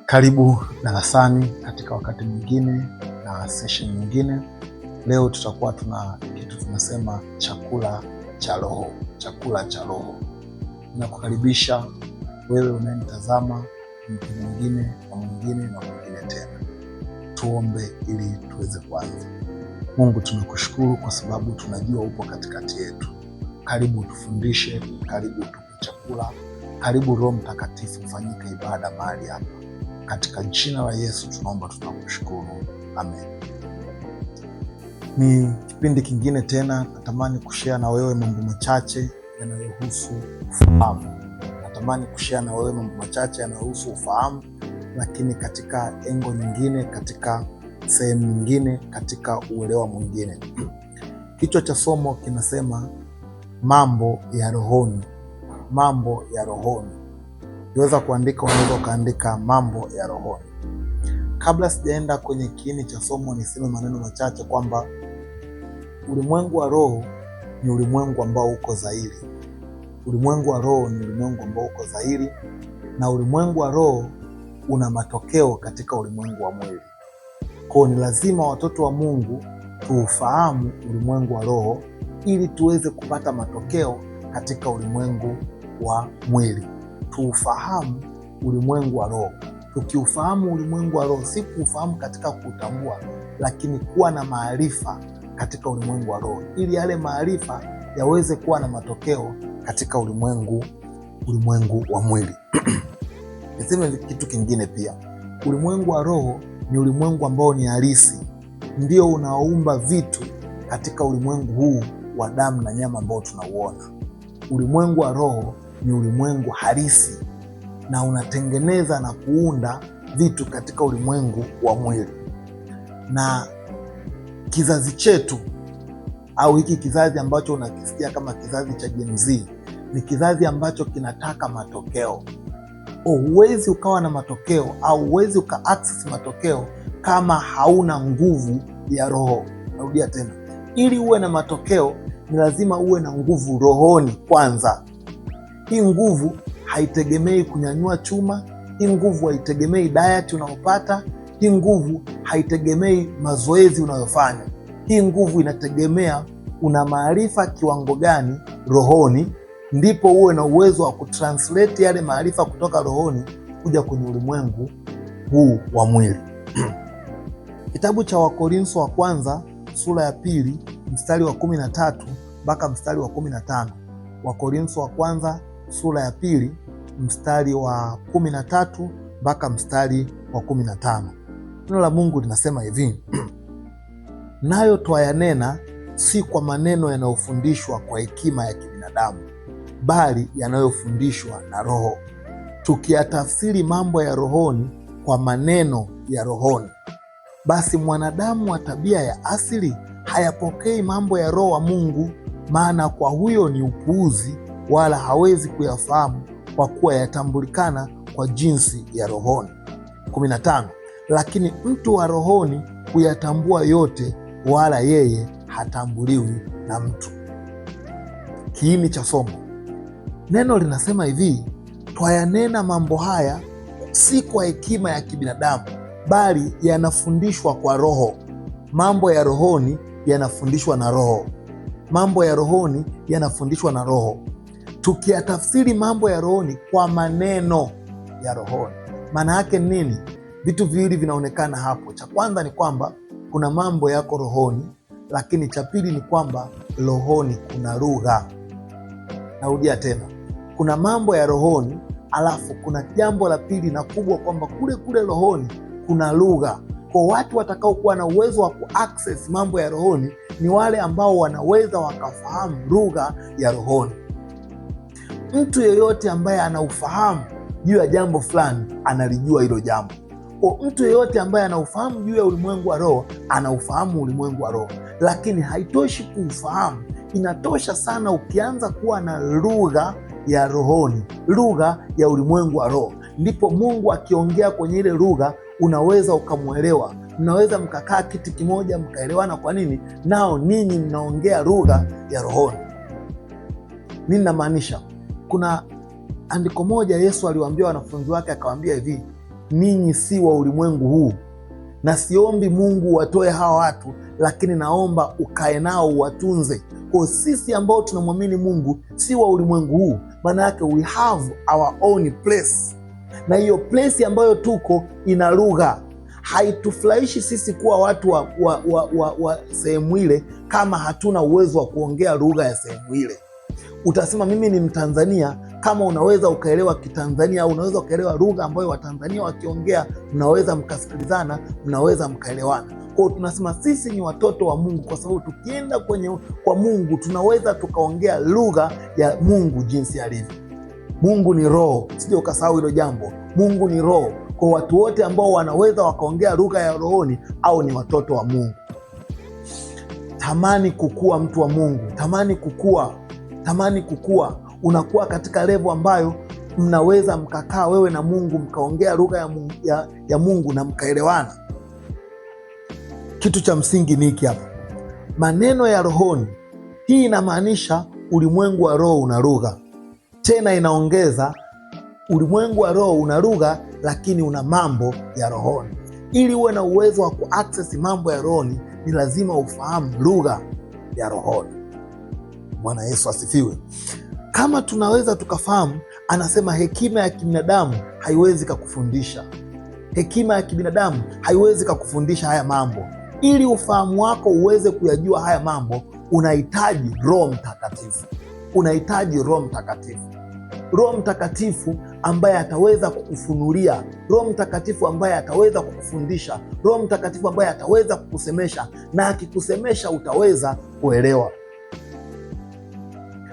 Karibu darasani katika wakati mwingine na session nyingine. Leo tutakuwa tuna kitu tunasema chakula cha roho. Chakula cha roho. Ninakukaribisha wewe unayenitazama, mtu mwingine na mwingine na mwingine tena. Tuombe ili tuweze kuanza. Mungu, tunakushukuru kwa sababu tunajua upo katikati yetu. Karibu tufundishe, karibu tupe chakula, karibu Roho Mtakatifu kufanyika ibada mahali hapa. Katika jina la Yesu tunaomba, tunakushukuru. Amen. Ni kipindi kingine tena, natamani kushare na wewe mambo machache yanayohusu ufahamu. Lakini katika engo nyingine, katika sehemu nyingine, katika uelewa mwingine. Kichwa cha somo kinasema mambo ya rohoni. Mambo ya rohoni. Unaweza ukaandika mambo ya rohoni. Kabla sijaenda kwenye kiini cha somo, niseme maneno machache kwamba ulimwengu wa roho ni ulimwengu ambao uko dhahiri. Ulimwengu wa roho ni ulimwengu ambao uko dhahiri, na ulimwengu wa roho una matokeo katika ulimwengu wa mwili. Kwa ni lazima watoto wa Mungu tuufahamu ulimwengu wa roho ili tuweze kupata matokeo katika ulimwengu wa mwili. Tuufahamu ulimwengu wa roho. Tukiufahamu ulimwengu wa roho, si kuufahamu katika kutambua, lakini kuwa na maarifa katika ulimwengu wa roho, ili yale maarifa yaweze kuwa na matokeo katika ulimwengu wa mwili. Niseme kitu kingine pia. Ulimwengu wa roho ni ulimwengu ambao ni halisi, ndio unaoumba vitu katika ulimwengu huu wa damu na nyama ambao tunauona. Ulimwengu wa roho ni ulimwengu halisi na unatengeneza na kuunda vitu katika ulimwengu wa mwili. Na kizazi chetu au hiki kizazi ambacho unakisikia kama kizazi cha Gen Z ni kizazi ambacho kinataka matokeo. Huwezi ukawa na matokeo au huwezi uka access matokeo kama hauna nguvu ya roho. Narudia tena, ili uwe na matokeo ni lazima uwe na nguvu rohoni kwanza. Hii nguvu haitegemei kunyanyua chuma. Hii nguvu haitegemei diet unayopata. Hii nguvu haitegemei mazoezi unayofanya. Hii nguvu inategemea una maarifa kiwango gani rohoni, ndipo uwe na uwezo wa kutranslate yale maarifa kutoka rohoni kuja kwenye ulimwengu huu wa mwili. Kitabu cha Wakorintho wa kwanza sura ya 2 mstari wa 13 mpaka mstari wa 15. Wakorintho wa kwanza sura ya 2 mstari wa 13 mpaka mstari wa 15. Neno la Mungu linasema hivi: nayo twayanena si kwa maneno yanayofundishwa kwa hekima ya kibinadamu, bali yanayofundishwa na Roho, tukiyatafsiri mambo ya rohoni kwa maneno ya rohoni. Basi mwanadamu wa tabia ya asili hayapokei mambo ya Roho wa Mungu, maana kwa huyo ni upuuzi, wala hawezi kuyafahamu kwa kuwa yatambulikana kwa jinsi ya rohoni. 15. Lakini mtu wa rohoni huyatambua yote, wala yeye hatambuliwi na mtu. Kiini cha somo. Neno linasema hivi: twayanena mambo haya si kwa hekima ya kibinadamu, bali yanafundishwa kwa Roho. Mambo ya rohoni yanafundishwa na Roho. Mambo ya rohoni yanafundishwa na Roho. Tukiyatafsiri mambo ya rohoni kwa maneno ya rohoni. Maana yake nini? Vitu viwili vinaonekana hapo. Cha kwanza ni kwamba kuna mambo yako rohoni, lakini cha pili ni kwamba rohoni kuna lugha. Narudia tena, kuna mambo ya rohoni, alafu kuna jambo la pili na kubwa, kwamba kule rohoni kuna lugha. Kwa watu watakaokuwa na uwezo wa kuaccess mambo ya rohoni ni wale ambao wanaweza wakafahamu lugha ya rohoni. Mtu yeyote ambaye anaufahamu juu ya jambo fulani analijua hilo jambo. Kwa mtu yeyote ambaye anaufahamu juu ya ulimwengu wa roho anaufahamu ulimwengu wa roho. Lakini haitoshi kuufahamu, inatosha sana ukianza kuwa na lugha ya rohoni, lugha ya ulimwengu wa roho. Ndipo Mungu akiongea kwenye ile lugha unaweza ukamwelewa. Mnaweza mkakaa kiti kimoja mkaelewana. Kwa nini? Nao ninyi mnaongea lugha ya rohoni. Nini namaanisha? Kuna andiko moja Yesu aliwaambia wanafunzi wake, akawaambia hivi: ninyi si wa ulimwengu huu, na siombi Mungu watoe hawa watu, lakini naomba ukae nao uwatunze. Kwa sisi ambao tunamwamini Mungu si wa ulimwengu huu, maana yake we have our own place, na hiyo place ambayo tuko ina lugha. Haitufurahishi sisi kuwa watu wa sehemu ile kama hatuna uwezo wa kuongea lugha ya sehemu ile. Utasema mimi ni Mtanzania kama unaweza ukaelewa Kitanzania, au unaweza ukaelewa lugha ambayo Watanzania wakiongea, mnaweza mkasikilizana, mnaweza mkaelewana. Kwa hiyo tunasema sisi ni watoto wa Mungu kwa sababu tukienda kwa Mungu tunaweza tukaongea lugha ya Mungu jinsi alivyo. Mungu ni roho, sije ukasahau hilo jambo. Mungu ni roho. Kwa watu wote ambao wanaweza wakaongea lugha ya rohoni, au ni watoto wa Mungu. Tamani kukua, mtu wa Mungu, tamani kukua. Unakuwa katika level ambayo mnaweza mkakaa wewe na Mungu mkaongea lugha ya Mungu na mkaelewana. Kitu cha msingi ni hiki hapa, maneno ya rohoni. Hii inamaanisha ulimwengu wa roho una lugha, tena inaongeza ulimwengu wa roho una lugha, lakini una mambo ya rohoni. Ili uwe na uwezo wa kuaccess mambo ya rohoni, ni lazima ufahamu lugha ya rohoni. Bwana Yesu asifiwe. Kama tunaweza tukafahamu, anasema hekima ya kibinadamu haiwezi kukufundisha. Hekima ya kibinadamu haiwezi kukufundisha haya mambo. Ili ufahamu wako uweze kuyajua haya mambo, unahitaji Roho Mtakatifu. Roho Mtakatifu ambaye ataweza kukufunulia, Roho Mtakatifu ambaye ataweza kukufundisha, Roho Mtakatifu ambaye ataweza kukusemesha, na akikusemesha utaweza kuelewa.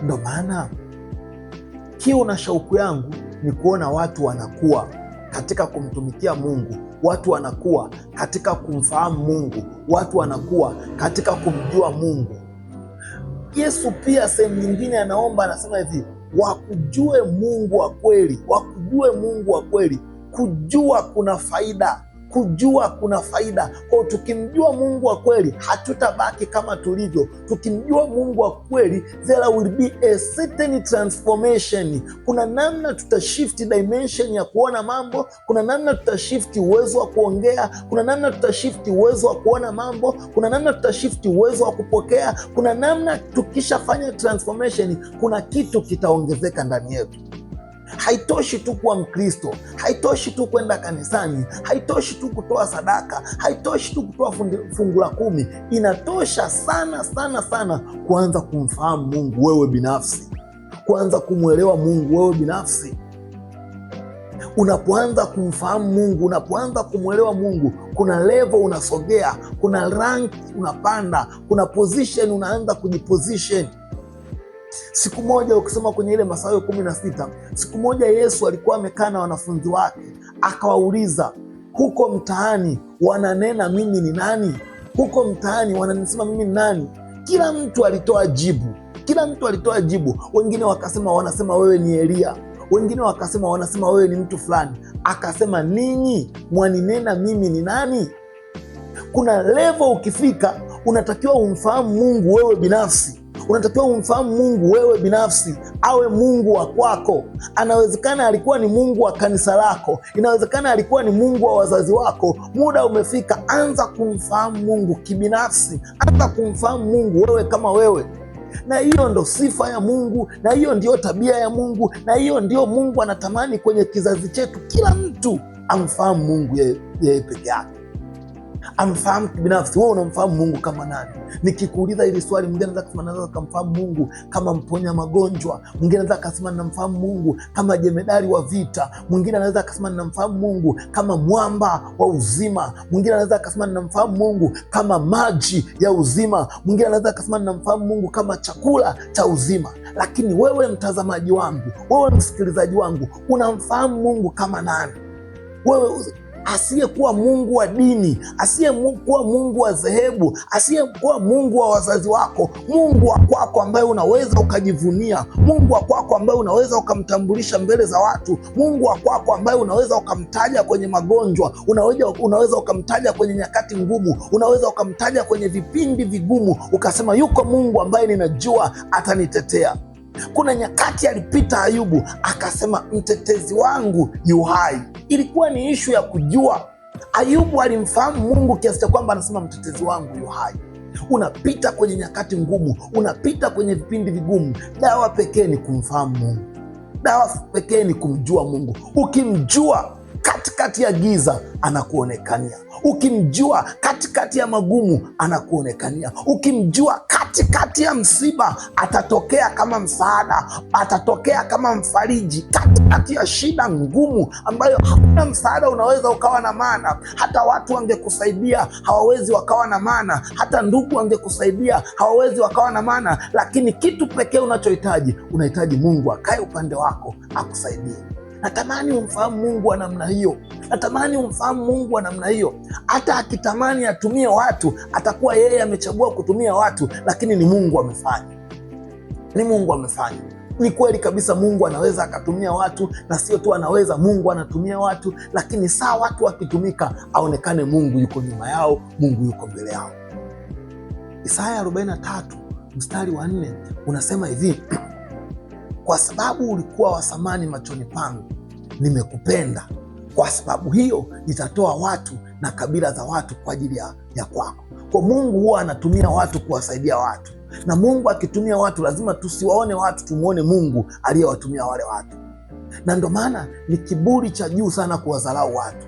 Ndo maana kiu na shauku yangu ni kuona watu wanakuwa katika kumtumikia Mungu, watu wanakuwa katika kumfahamu Mungu, watu wanakuwa katika kumjua Mungu. Yesu pia sehemu nyingine anaomba, anasema hivi, wakujue Mungu wa kweli, wakujue Mungu wa kweli. Kujua kuna faida, Kwa tukimjua Mungu wa kweli hatutabaki kama tulivyo. Tukimjua Mungu wa kweli, there will be a certain transformation. Kuna namna tutashift dimension ya kuona mambo, kuna namna tutashift uwezo wa kuongea, kuna namna tutashift uwezo wa kuona mambo, kuna namna tutashift uwezo wa kupokea, kuna namna tukishafanya transformation, kuna kitu kitaongezeka ndani yetu. Haitoshi tu kuwa Mkristo, haitoshi tu kwenda kanisani, haitoshi tu kutoa sadaka, haitoshi tu kutoa fungu la 10. Inatosha sana kuanza kumfahamu Mungu wewe binafsi, kuanza kumwelewa Mungu wewe binafsi. Unapoanza kumfahamu Mungu, unapoanza kumwelewa Mungu, kuna level unasogea, kuna rank unapanda, kuna position unaanza kujiposition. Siku moja ukisoma kwenye ile Mathayo 16, siku moja Yesu alikuwa amekaa na wanafunzi wake, akawauliza, huko mtaani wananena mimi ni nani? Huko mtaani wananisema mimi ni nani? Kila mtu alitoa jibu. Wengine wakasema wanasema wewe ni Elia, wengine wakasema wanasema wewe ni mtu fulani. Akasema, ninyi mwaninena mimi ni nani? Kuna level ukifika, unatakiwa umfahamu Mungu wewe binafsi. Awe Mungu wa kwako. Anawezekana alikuwa ni Mungu wa kanisa lako, inawezekana alikuwa ni Mungu wa wazazi wako. Muda umefika, anza kumfahamu Mungu kibinafsi, anza kumfahamu Mungu wewe kama wewe. Na hiyo ndo sifa ya Mungu, na hiyo ndio tabia ya Mungu, na hiyo ndio Mungu anatamani kwenye kizazi chetu. Kila mtu amfahamu Mungu yeye peke yake, amfahamu kibinafsi. Wewe unamfahamu Mungu kama nani? Nikikuuliza hili swali, mwingine anaweza kusema naweza kumfahamu Mungu kama mponya magonjwa, mwingine anaweza kusema ninamfahamu Mungu kama jemedari wa vita, mwingine anaweza kusema ninamfahamu Mungu kama mwamba wa uzima, mwingine anaweza kusema ninamfahamu Mungu kama maji ya uzima, mwingine anaweza kusema ninamfahamu Mungu kama chakula cha uzima. Lakini wewe mtazamaji wangu, wewe msikilizaji wangu, unamfahamu Mungu kama nani? Wewe asiyekuwa Mungu wa dini, asiyekuwa Mungu wa dhehebu, asiyekuwa Mungu wa wazazi wako, Mungu wa kwako ambaye unaweza ukajivunia, Mungu wa kwako ambaye unaweza ukamtambulisha mbele za watu, Mungu wa kwako ambaye unaweza ukamtaja kwenye magonjwa, unaweza ukamtaja kwenye nyakati ngumu, unaweza ukamtaja kwenye vipindi vigumu, ukasema yuko Mungu ambaye ninajua atanitetea. Kuna nyakati alipita Ayubu akasema mtetezi wangu yu hai. Ilikuwa ni ishu ya kujua. Ayubu alimfahamu Mungu kiasi cha kwamba anasema mtetezi wangu yu hai. Unapita kwenye nyakati ngumu, unapita kwenye vipindi vigumu, dawa pekee ni kumfahamu Mungu. Dawa pekee ni kumjua Mungu. Ukimjua katikati ya giza anakuonekania. Ukimjua katikati ya magumu anakuonekania. Ukimjua katikati ya msiba atatokea kama msaada, atatokea kama mfariji. Katikati ya shida ngumu ambayo hakuna msaada unaweza ukawa na maana, hata watu wangekusaidia hawawezi wakawa na maana, hata ndugu wangekusaidia hawawezi wakawa na maana, lakini kitu pekee unachohitaji, unahitaji Mungu akae upande wako akusaidie. Natamani umfahamu Mungu wa namna hiyo. Natamani umfahamu Mungu wa namna hiyo. Hata akitamani atumie watu, atakuwa yeye amechagua kutumia watu, lakini ni Mungu amefanya. Ni Mungu amefanya. Ni kweli kabisa, Mungu anaweza akatumia watu, na sio tu anaweza, Mungu anatumia watu, lakini saa watu wakitumika aonekane Mungu yuko nyuma yao, Mungu yuko mbele yao. Isaya 43 mstari wa 4 unasema hivi: kwa sababu ulikuwa wa thamani machoni pangu, nimekupenda. Kwa sababu hiyo nitatoa watu na kabila za watu kwa ajili ya kwako. Kwa Mungu huwa anatumia watu kuwasaidia watu, na Mungu akitumia watu lazima tusiwaone watu, tumuone Mungu aliyewatumia wale watu. Na ndio maana ni kiburi cha juu sana kuwadharau watu.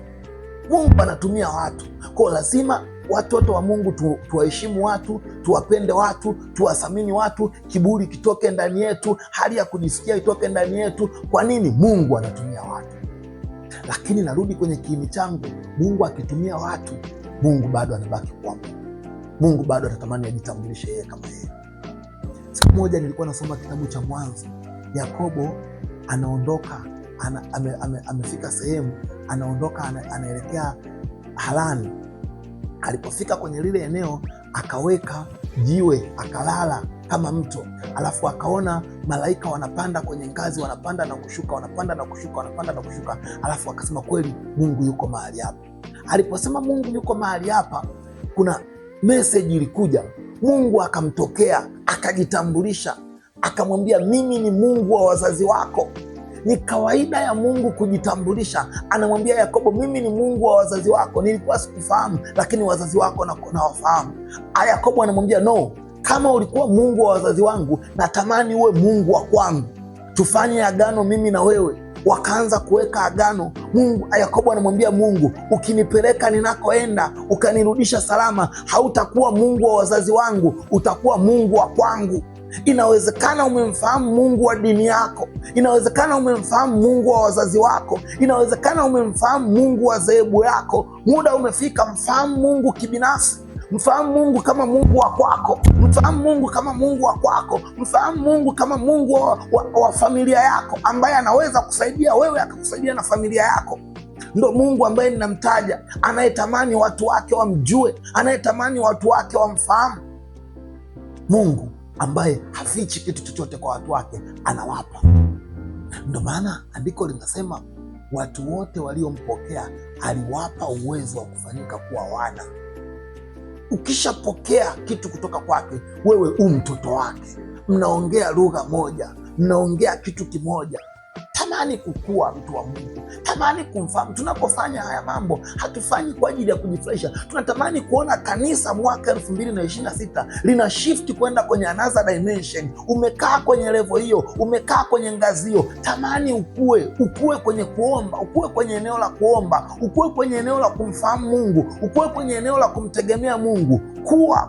Mungu anatumia watu, kwa lazima watoto wa Mungu tuwaheshimu watu, tuwapende watu, tuwathamini watu. Kiburi kitoke ndani yetu, hali ya kujisikia itoke ndani yetu. Kwa nini? Mungu anatumia watu. Lakini narudi kwenye kiini changu, Mungu akitumia watu, Mungu bado anabaki kuwa Mungu. Mungu bado anatamani ajitambulishe yeye kama yeye. Siku moja nilikuwa nasoma kitabu cha Mwanzo. Yakobo anaondoka, amefika sehemu, anaondoka, anaelekea Harani. Alipofika kwenye lile eneo akaweka jiwe akalala kama mto, alafu akaona malaika wanapanda kwenye ngazi, wanapanda na kushuka, wanapanda na kushuka, wanapanda na kushuka. Alafu akasema kweli Mungu yuko mahali hapa. Aliposema Mungu yuko mahali hapa, kuna message ilikuja. Mungu akamtokea, akajitambulisha, akamwambia mimi ni Mungu wa wazazi wako. Ni kawaida ya Mungu kujitambulisha. Anamwambia Yakobo, mimi ni Mungu wa wazazi wako. Nilikuwa sikufahamu, lakini wazazi wako nawafahamu. Yakobo anamwambia no, kama ulikuwa Mungu wa wazazi wangu, natamani uwe Mungu wa kwangu, tufanye agano mimi na wewe. Wakaanza kuweka agano. Yakobo anamwambia Mungu, ukinipeleka ninakoenda ukanirudisha salama, hautakuwa Mungu wa wazazi wangu, utakuwa Mungu wa kwangu. Inawezekana umemfahamu Mungu wa dini yako, inawezekana umemfahamu Mungu wa wazazi wako, inawezekana umemfahamu Mungu wa dhehebu yako. Muda umefika, mfahamu Mungu kibinafsi. Mfahamu Mungu kama Mungu wa kwako, mfahamu Mungu kama Mungu wa kwako, mfahamu Mungu kama Mungu wa familia yako, ambaye anaweza kusaidia wewe akakusaidia na familia yako. Ndo Mungu ambaye ninamtaja, anayetamani watu wake wamjue, anayetamani watu wake wamfahamu. Mungu ambaye hafichi kitu chochote kwa watu wake, anawapa. Ndo maana andiko linasema watu wote waliompokea aliwapa uwezo wa kufanyika kuwa wana. Ukishapokea kitu kutoka kwake, wewe mtoto wake, mnaongea lugha moja, mnaongea kitu kimoja. Tamani kukua, mtu wa Mungu, tamani kumfahamu. Tunapofanya haya mambo hatufanyi kwa ajili ya kujifurahisha. Tunatamani kuona kanisa mwaka 2026 lina shift kwenda kwenye another dimension. Umekaa kwenye level hiyo, umekaa kwenye ngazi hiyo, tamani ukue kwenye kuomba, ukue kwenye eneo la kuomba, ukue kwenye eneo la kumfahamu Mungu, ukue kwenye eneo la kumtegemea Mungu. Kuwa.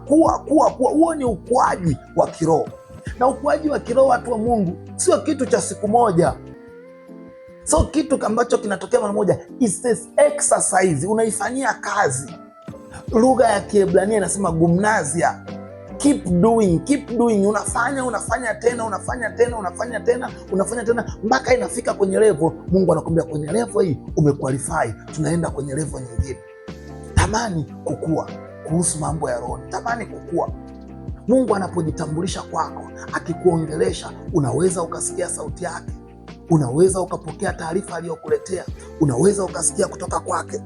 Huo ni ukuaji wa kiroho, na ukuaji wa kiroho, watu wa Mungu, sio kitu cha siku moja. So kitu ambacho kinatokea mara moja. It's an exercise, unaifanyia kazi. Lugha ya Kiebrania inasema gumnazia, keep doing. Unafanya tena mpaka inafika kwenye level. Mungu anakuambia kwenye level hii umequalify, tunaenda kwenye level nyingine. Tamani kukua kuhusu mambo ya roho, tamani kukua. Mungu anapojitambulisha kwako, akikuongelesha, unaweza ukasikia sauti yake, unaweza ukapokea taarifa aliyokuletea, unaweza ukasikia kutoka kwake.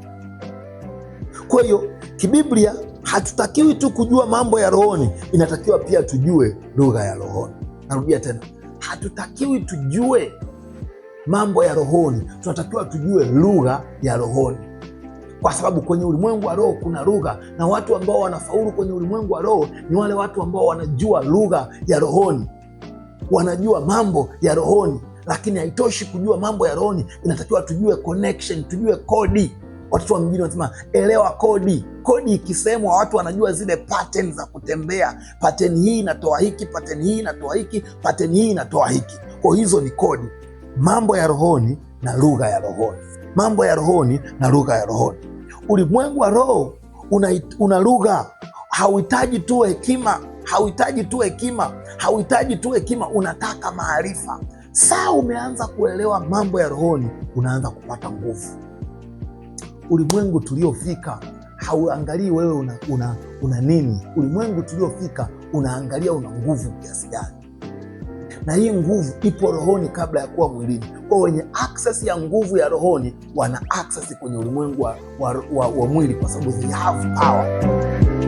Kwa hiyo kibiblia hatutakiwi tu kujua mambo ya rohoni, inatakiwa pia tujue lugha ya rohoni. Narudia tena, hatutakiwi tujue mambo ya rohoni, tunatakiwa tujue lugha ya rohoni, kwa sababu kwenye ulimwengu wa roho kuna lugha, na watu ambao wanafaulu kwenye ulimwengu wa roho ni wale watu ambao wanajua lugha ya rohoni, wanajua mambo ya rohoni. Lakini haitoshi kujua mambo ya rohoni, inatakiwa tujue connection, tujue kodi. Watoto wa mjini wanasema elewa kodi. Kodi ikisemwa, watu wanajua zile pattern za kutembea. Pattern hii inatoa hiki, pattern hii inatoa hiki, pattern hii inatoa hiki. Kwa hizo ni kodi. Mambo ya rohoni na lugha ya rohoni, mambo ya rohoni na lugha ya rohoni. Ulimwengu wa roho una lugha. Hauhitaji tu hekima, hauhitaji tu hekima, hauhitaji tu hekima, unataka maarifa. Saa umeanza kuelewa mambo ya rohoni, unaanza kupata nguvu. Ulimwengu tuliofika hauangalii wewe una nini. Ulimwengu tuliofika unaangalia una nguvu kiasi gani, na hii nguvu ipo rohoni kabla ya kuwa mwilini. Kwa wenye access ya nguvu ya rohoni wana access kwenye ulimwengu wa mwili, kwa sababu they have power.